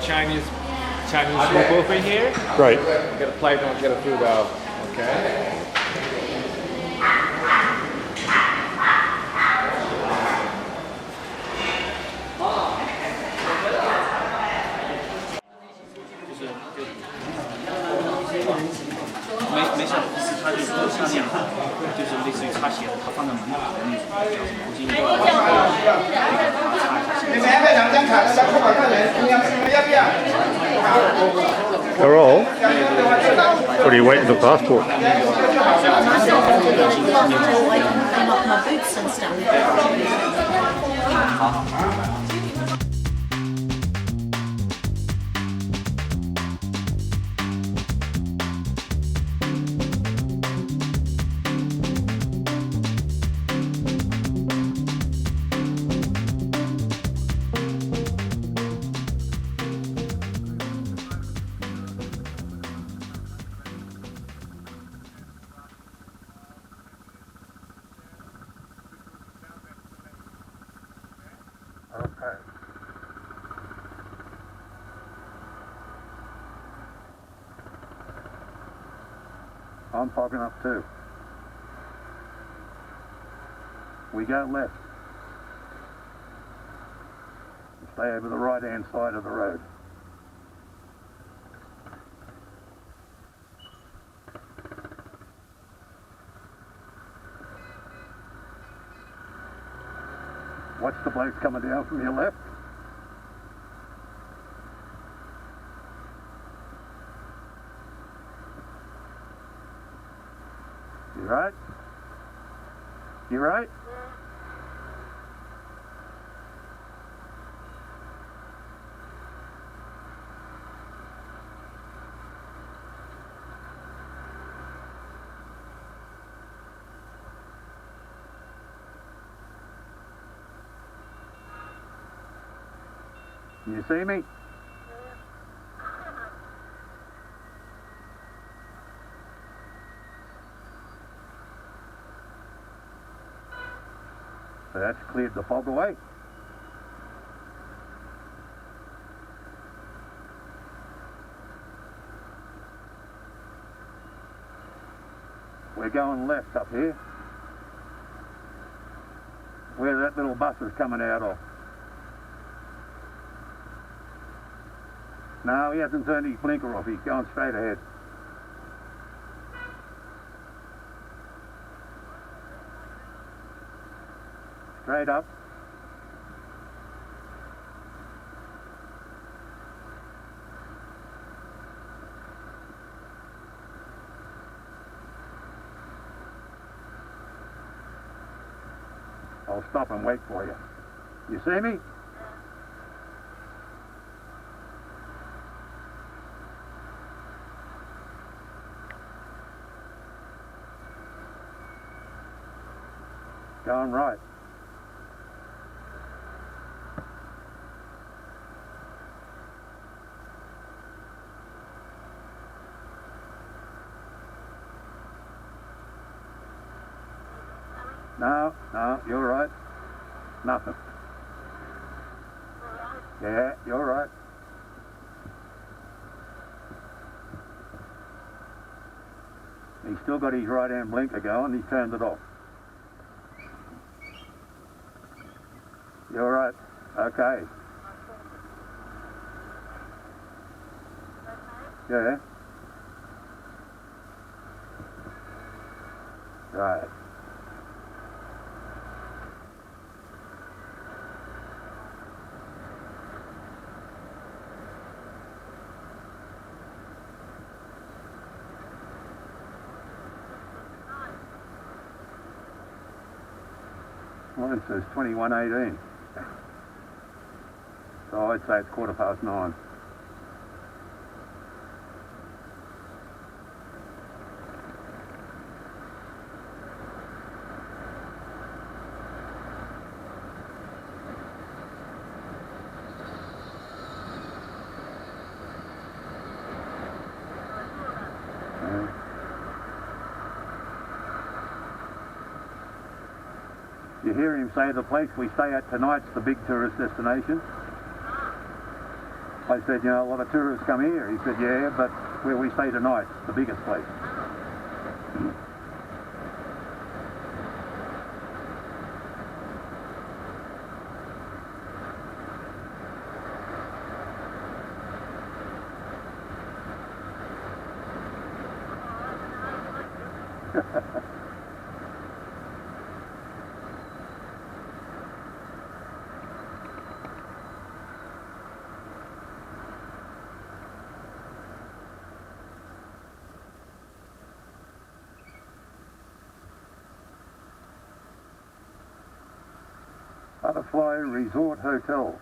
Chinese food buffet here. Right. Get a plate, don't get a food out. Okay. Carol, what are you waiting for passport? Clean off my boots and stuff. Okay. I'm popping up too. We go left. Stay over the right hand side of the road. Watch the bloke coming down from your left. You right? You right? You see me? So that's cleared the fog away. We're going left up here, where that little bus is coming out of. No, he hasn't turned his blinker off, he's going straight ahead. Straight up. I'll stop and wait for you. You see me? Going right. No, you're right. Nothing. Yeah, you're right. He's still got his right hand blinker going, he's turned it off. You're right. Okay. Yeah. Right. Mine says 21:18. So I'd say it's 9:15. You hear him say the place we stay at tonight's the big tourist destination? I said, you know, a lot of tourists come here. He said, yeah, but where we stay tonight, the biggest place. Butterfly Resort Hotel.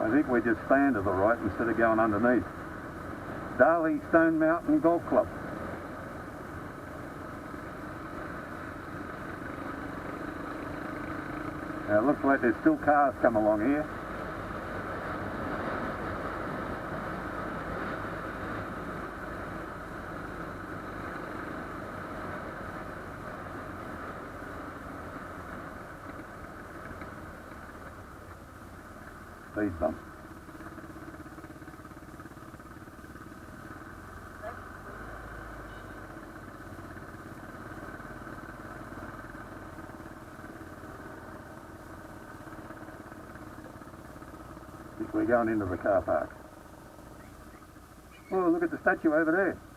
I think we just stand to the right instead of going underneath. Dali Stone Mountain Golf Club. Now it looks like there's still cars come along here. Speed bump. We're going into the car park. Oh, look at the statue over there.